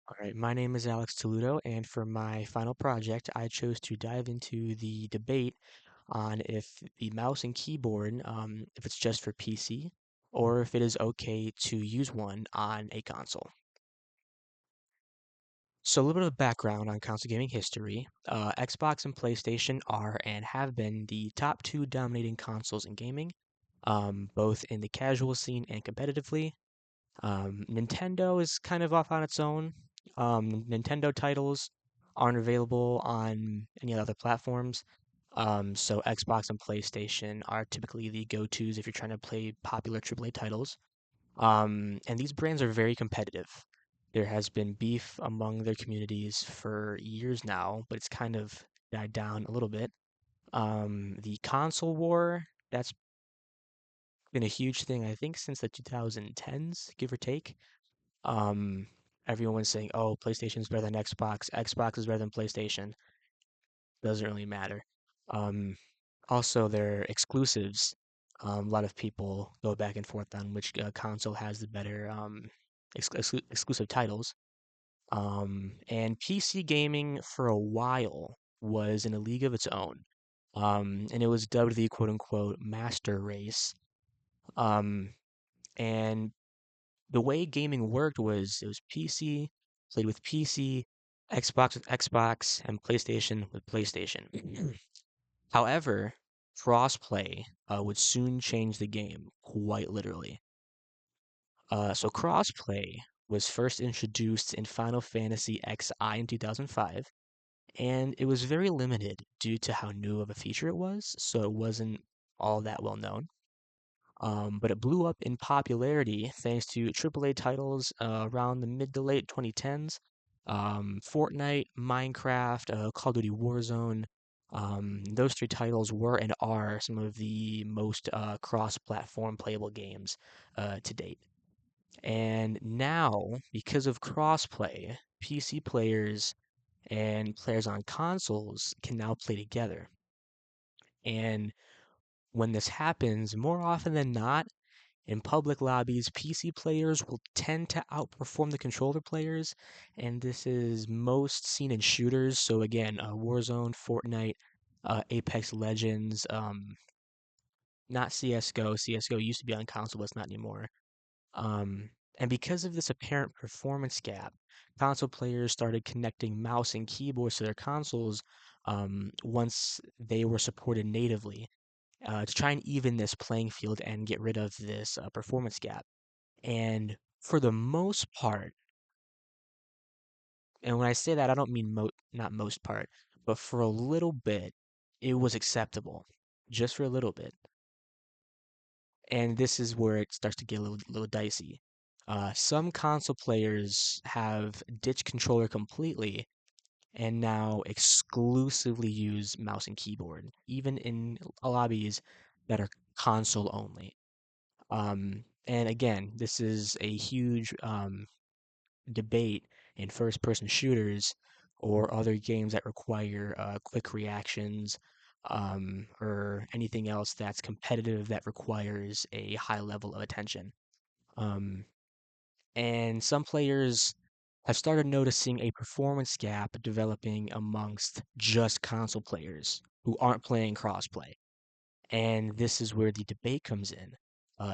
All right, my name is Alex Toludo, and for my final project, I chose to dive into the debate on if the mouse and keyboard, if it's just for PC, or if it is okay to use one on a console. So a little bit of background on console gaming history. Xbox and PlayStation are and have been the top two dominating consoles in gaming, both in the casual scene and competitively. Nintendo is kind of off on its own. Nintendo titles aren't available on any other platforms. So Xbox and PlayStation are typically the go-tos if you're trying to play popular AAA titles. And these brands are very competitive. There has been beef among their communities for years now, but it's kind of died down a little bit. The console war, that's been a huge thing, I think, since the 2010s, give or take. Um, Everyone's saying, "Oh, PlayStation is better than Xbox. Xbox is better than PlayStation." Doesn't really matter. Um, Also, their exclusives. A lot of people go back and forth on which console has the better exclusive titles. And PC gaming for a while was in a league of its own. And it was dubbed the quote unquote master race. Um, and the way gaming worked was it was PC, played with PC, Xbox with Xbox, and PlayStation with PlayStation. However, crossplay would soon change the game, quite literally. So crossplay was first introduced in Final Fantasy XI in 2005, and it was very limited due to how new of a feature it was, so it wasn't all that well known. But it blew up in popularity thanks to AAA titles around the mid to late 2010s. Fortnite, Minecraft, Call of Duty Warzone. Those three titles were and are some of the most cross-platform playable games to date. And now, because of crossplay, PC players and players on consoles can now play together. And when this happens, more often than not, in public lobbies, PC players will tend to outperform the controller players, and this is most seen in shooters. So again, Warzone, Fortnite, Apex Legends, not CS:GO. CS:GO used to be on console, but it's not anymore. And because of this apparent performance gap, console players started connecting mouse and keyboards to their consoles once they were supported natively to try and even this playing field and get rid of this performance gap. And for the most part, and when I say that, I don't mean not most part, but for a little bit, it was acceptable, just for a little bit. And this is where it starts to get a little dicey. Some console players have ditched controller completely and now exclusively use mouse and keyboard, even in lobbies that are console only. And again, this is a huge debate in first person shooters or other games that require quick reactions or anything else that's competitive that requires a high level of attention. Um, and some players have started noticing a performance gap developing amongst just console players who aren't playing crossplay. And this is where the debate comes in.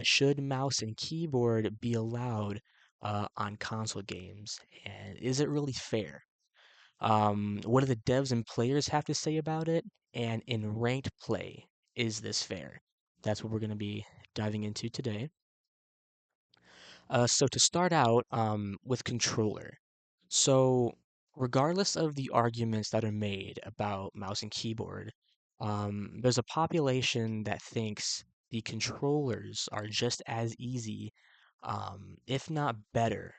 Should mouse and keyboard be allowed on console games? And is it really fair? What do the devs and players have to say about it? And in ranked play, is this fair? That's what we're going to be diving into today. So to start out with controller. So regardless of the arguments that are made about mouse and keyboard, there's a population that thinks the controllers are just as easy, if not better,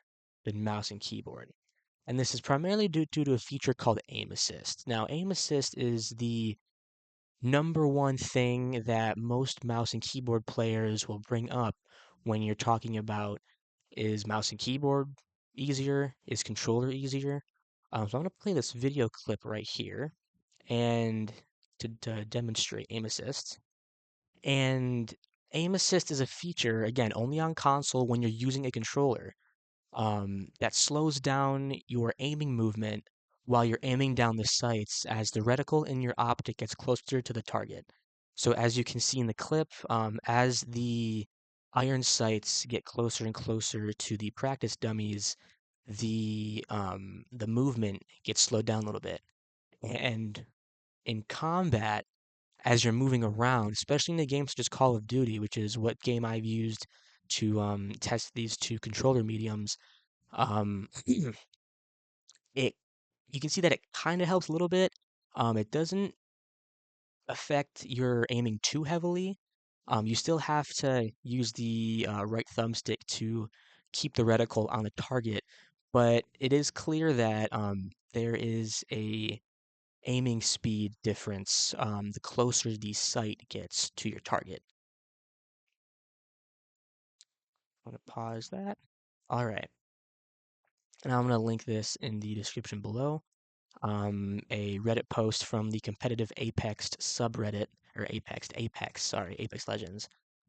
than mouse and keyboard. And this is primarily due to a feature called aim assist. Now, aim assist is the number one thing that most mouse and keyboard players will bring up when you're talking about is mouse and keyboard easier? Is controller easier? So I'm going to play this video clip right here and to demonstrate aim assist. And aim assist is a feature, again, only on console when you're using a controller. that slows down your aiming movement while you're aiming down the sights as the reticle in your optic gets closer to the target. So as you can see in the clip, as the iron sights get closer and closer to the practice dummies, the movement gets slowed down a little bit. And in combat, as you're moving around, especially in a game such as Call of Duty, which is what game I've used to test these two controller mediums, um, it you can see that it kind of helps a little bit. It doesn't affect your aiming too heavily. You still have to use the right thumbstick to keep the reticle on the target, but it is clear that there is a aiming speed difference the closer the sight gets to your target. I'm going to pause that. All right. And I'm going to link this in the description below. A Reddit post from the competitive Apex subreddit, or Apex Legends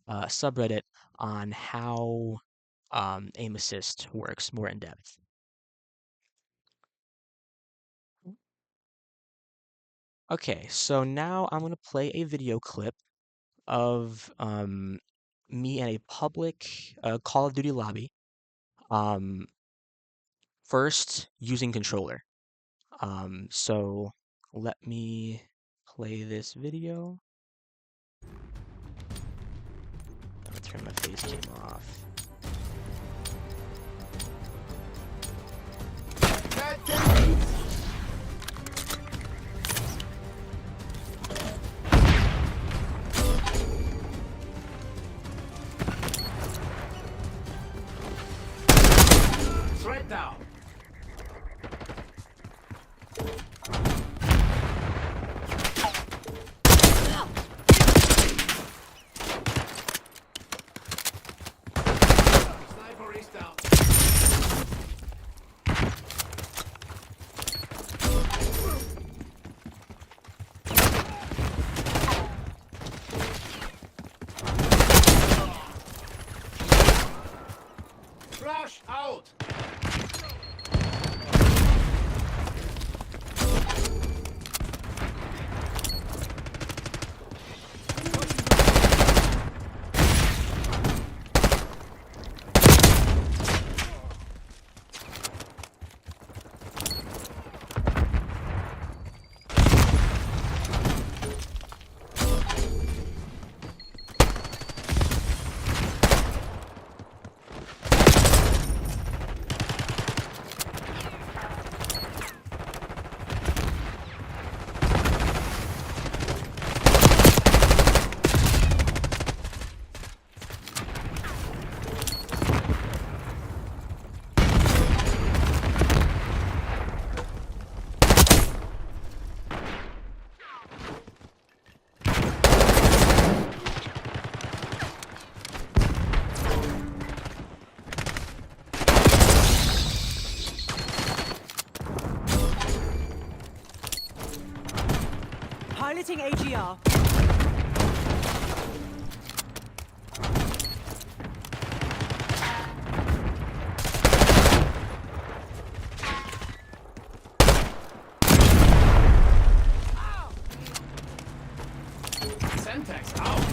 subreddit on how aim assist works more in depth. Okay, so now I'm going to play a video clip of me in a public Call of Duty lobby, first using controller. So let me play this video. I'm gonna turn my face cam off. Threat down. Sniper is down. Flash out. Piloting AGR. Semtex out.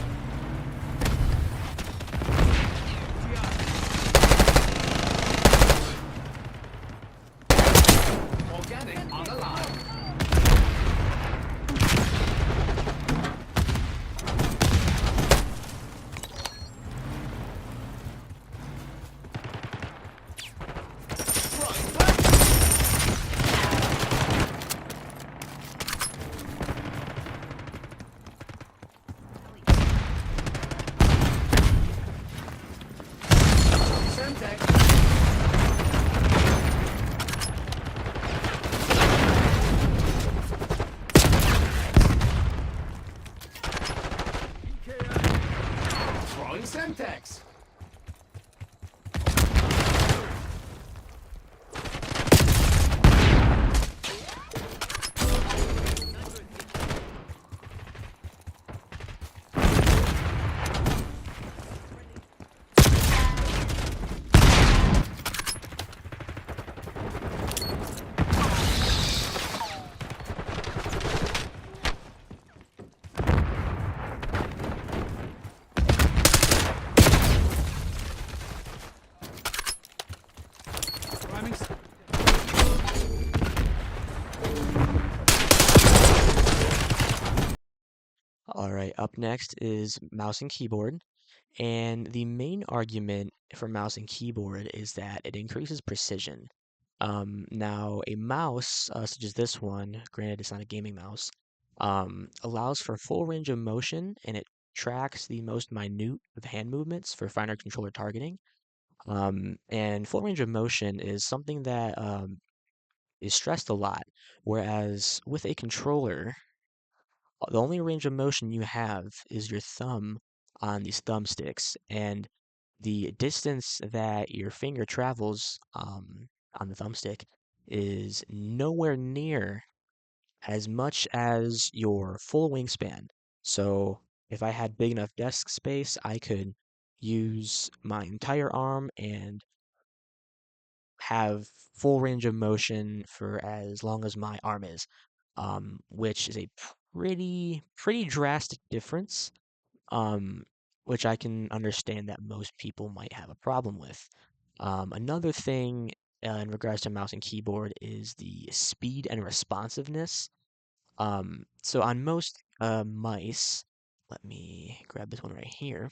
Organic on the line. right, up next is mouse and keyboard. And the main argument for mouse and keyboard is that it increases precision. Now, a mouse, such as this one, granted it's not a gaming mouse, allows for full range of motion and it tracks the most minute of hand movements for finer controller targeting. And full range of motion is something that is stressed a lot, whereas with a controller, the only range of motion you have is your thumb on these thumbsticks, and the distance that your finger travels on the thumbstick is nowhere near as much as your full wingspan. So if I had big enough desk space, I could use my entire arm and have full range of motion for as long as my arm is, which is a pretty drastic difference, um, which I can understand that most people might have a problem with. Another thing in regards to mouse and keyboard is the speed and responsiveness. So on most mice, let me grab this one right here.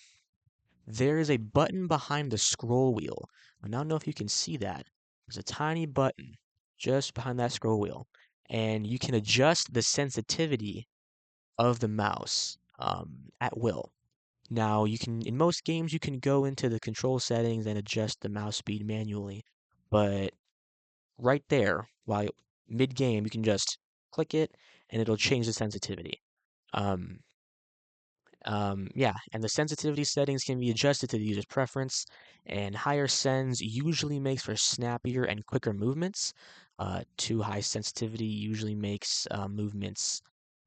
There is a button behind the scroll wheel. I don't know if you can see that. There's a tiny button just behind that scroll wheel, and you can adjust the sensitivity of the mouse at will. Now, you can, in most games, you can go into the control settings and adjust the mouse speed manually, but right there, while mid-game, you can just click it and it'll change the sensitivity. Um, yeah, and the sensitivity settings can be adjusted to the user's preference, and higher sends usually makes for snappier and quicker movements. Too high sensitivity usually makes movements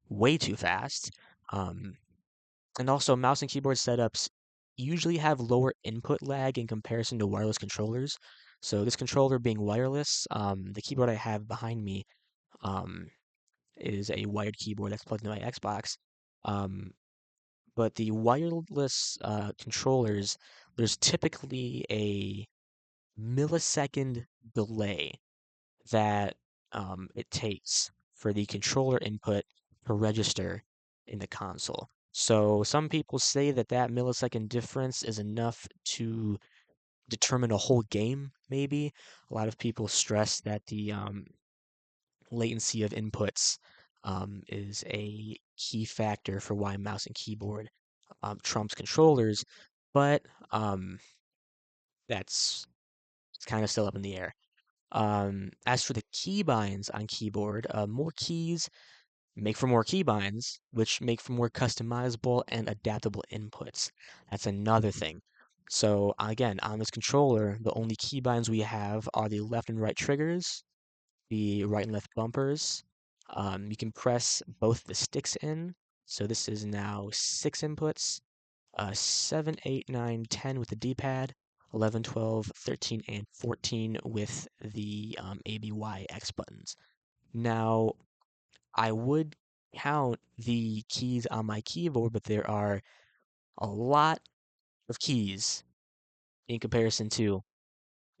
way too fast. Um, and also, mouse and keyboard setups usually have lower input lag in comparison to wireless controllers. So this controller being wireless, the keyboard I have behind me um, is a wired keyboard that's plugged into my Xbox. Um, but the wireless controllers, there's typically a millisecond delay that it takes for the controller input to register in the console. So some people say that that millisecond difference is enough to determine a whole game, maybe. A lot of people stress that the latency of inputs is a key factor for why mouse and keyboard trumps controllers, but that's kind of still up in the air. As for the keybinds on keyboard, more keys make for more keybinds, which make for more customizable and adaptable inputs. That's another thing. So again, on this controller, the only keybinds we have are the left and right triggers, the right and left bumpers. You can press both the sticks in. So this is now 6 inputs, 7, 8, 9, 10 with the D-pad, 11, 12, 13, and 14 with the A, B, Y, X buttons. Now, I would count the keys on my keyboard, but there are a lot of keys in comparison to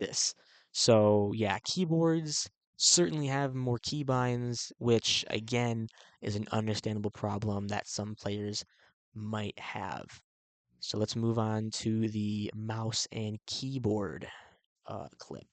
this. So yeah, keyboards certainly have more keybinds, which again is an understandable problem that some players might have. So let's move on to the mouse and keyboard clip.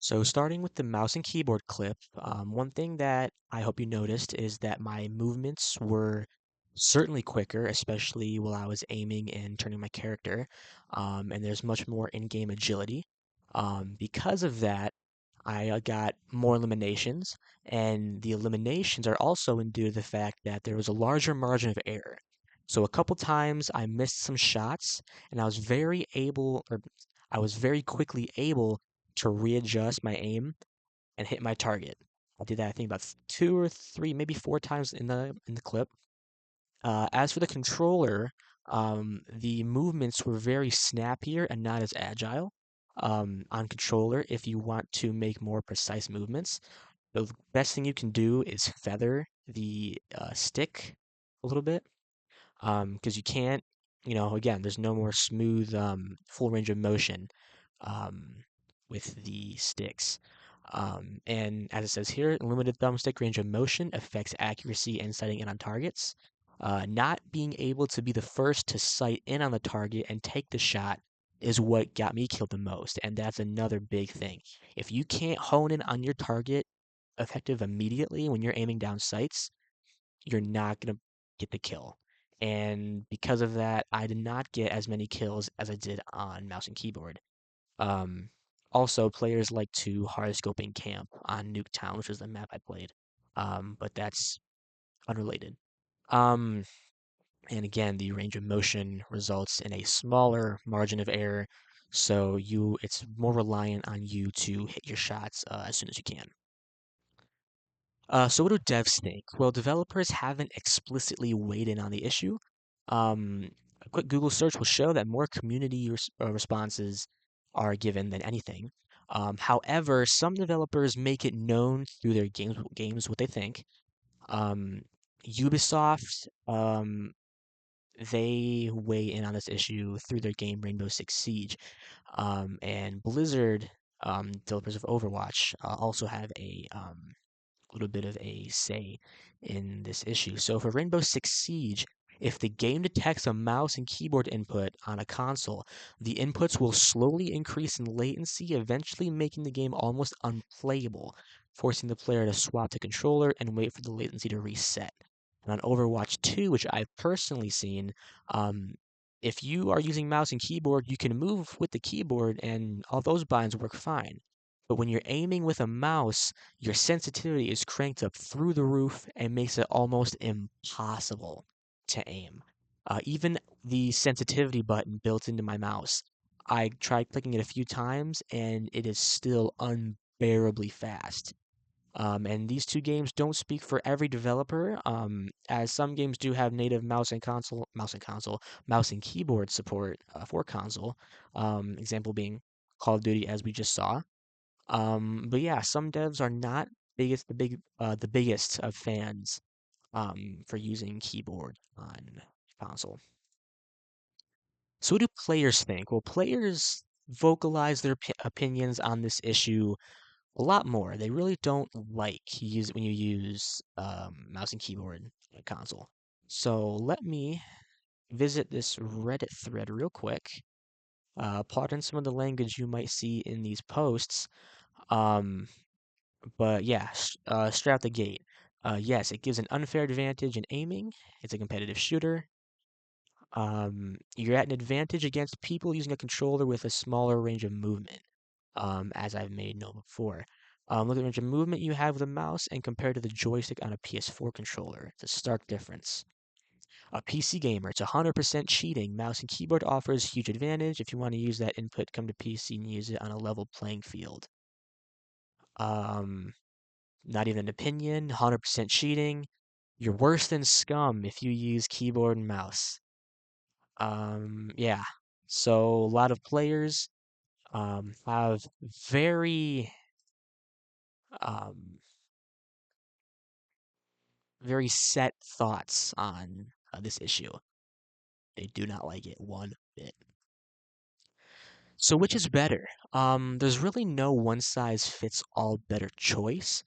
So starting with the mouse and keyboard clip, one thing that I hope you noticed is that my movements were certainly quicker, especially while I was aiming and turning my character. And there's much more in-game agility. Because of that, I got more eliminations, and the eliminations are also due to the fact that there was a larger margin of error. So a couple times I missed some shots, and I was very quickly able to readjust my aim and hit my target. I did that I think about two or three, maybe four times in the clip. As for the controller, the movements were very snappier and not as agile. On controller, if you want to make more precise movements, the best thing you can do is feather the stick a little bit, because you can't, again, there's no more smooth full range of motion um, with the sticks. And as it says here, limited thumbstick range of motion affects accuracy and sighting in on targets. Not being able to be the first to sight in on the target and take the shot is what got me killed the most, and that's another big thing. If you can't hone in on your target effective immediately when you're aiming down sights, you're not going to get the kill. And because of that, I did not get as many kills as I did on mouse and keyboard. Um, Also, players like to hard scoping camp on Nuketown, which is the map I played. But that's unrelated. Um, and again, the range of motion results in a smaller margin of error, so it's more reliant on you to hit your shots as soon as you can. So what do devs think? Well, developers haven't explicitly weighed in on the issue. A quick Google search will show that more community responses are given than anything. However, some developers make it known through their games what they think. Um, Ubisoft, they weigh in on this issue through their game Rainbow Six Siege. And Blizzard, developers of Overwatch, also have a little bit of a say in this issue. So for Rainbow Six Siege, if the game detects a mouse and keyboard input on a console, the inputs will slowly increase in latency, eventually making the game almost unplayable, forcing the player to swap to controller and wait for the latency to reset. And on Overwatch 2, which I've personally seen, um, if you are using mouse and keyboard, you can move with the keyboard and all those binds work fine. But when you're aiming with a mouse, your sensitivity is cranked up through the roof and makes it almost impossible to aim. Even the sensitivity button built into my mouse, I tried clicking it a few times and it is still unbearably fast. And these two games don't speak for every developer, as some games do have native mouse and keyboard support for console. Example being Call of Duty, as we just saw. But yeah, some devs are not the biggest of fans for using keyboard on console. So what do players think? Well, players vocalize their opinions on this issue a lot more. They really don't like when you use mouse and keyboard on a console. So let me visit this Reddit thread real quick. Pardon some of the language you might see in these posts. Um, But yeah, straight out the gate. Yes, it gives an unfair advantage in aiming. It's a competitive shooter. You're at an advantage against people using a controller with a smaller range of movement, as I've made known before. Look at the range of movement you have with a mouse and compared to the joystick on a PS4 controller. It's a stark difference. A PC gamer, it's 100% cheating. Mouse and keyboard offers huge advantage. If you want to use that input, come to PC and use it on a level playing field. Um, Not even an opinion, 100% cheating. You're worse than scum if you use keyboard and mouse. Yeah. So a lot of players have very um, very set thoughts on this issue. They do not like it one bit. So which is better? There's really no one size fits all better choice.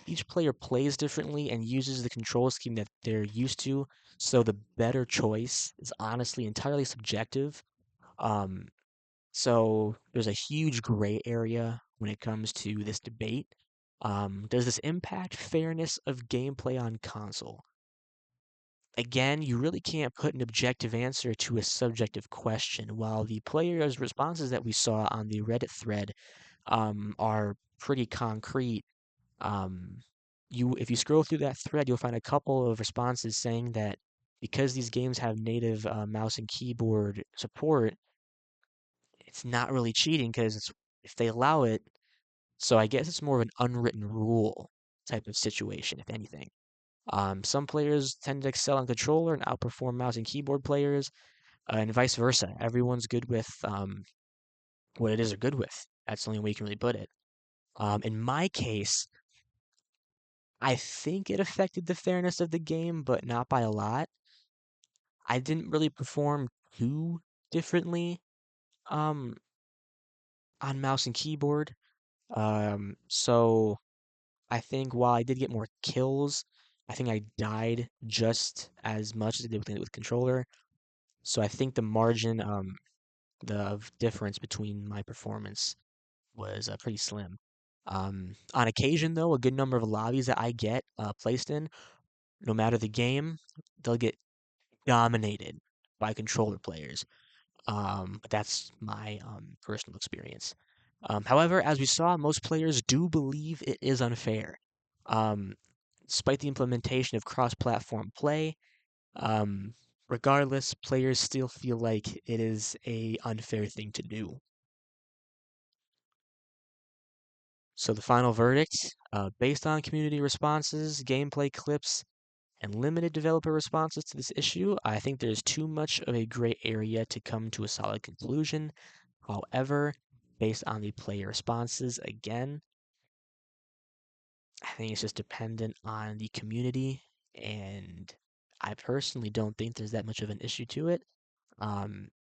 Each player plays differently and uses the control scheme that they're used to, so the better choice is honestly entirely subjective. Um, so there's a huge gray area when it comes to this debate. Does this impact fairness of gameplay on console? Again, you really can't put an objective answer to a subjective question. While the players' responses that we saw on the Reddit thread are pretty concrete, um, if you scroll through that thread, you'll find a couple of responses saying that because these games have native mouse and keyboard support, it's not really cheating because if they allow it, so I guess it's more of an unwritten rule type of situation, if anything. Some players tend to excel on controller and outperform mouse and keyboard players, and vice versa. Everyone's good with what it is they're good with. That's the only way you can really put it. In my case, I think it affected the fairness of the game, but not by a lot. I didn't really perform too differently um, on mouse and keyboard. So I think while I did get more kills, I think I died just as much as I did with controller. So I think the margin the difference between my performance was pretty slim. On occasion, though, a good number of lobbies that I get placed in, no matter the game, they'll get dominated by controller players. But that's my personal experience. However, as we saw, most players do believe it is unfair. Um, Despite the implementation of cross-platform play, um, regardless, players still feel like it is a unfair thing to do. So the final verdict, based on community responses, gameplay clips, and limited developer responses to this issue, I think there's too much of a gray area to come to a solid conclusion. However, based on the player responses, again, I think it's just dependent on the community, and I personally don't think there's that much of an issue to it.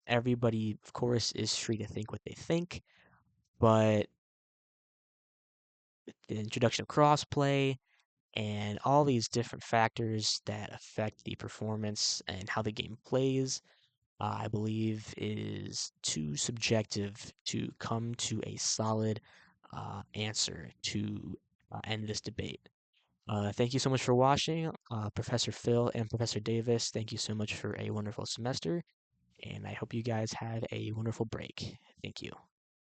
Everybody, of course, is free to think what they think, but the introduction of crossplay and all these different factors that affect the performance and how the game plays, I believe is too subjective to come to a solid answer to end this debate. Thank you so much for watching, Professor Phil and Professor Davis. Thank you so much for a wonderful semester, and I hope you guys had a wonderful break. Thank you.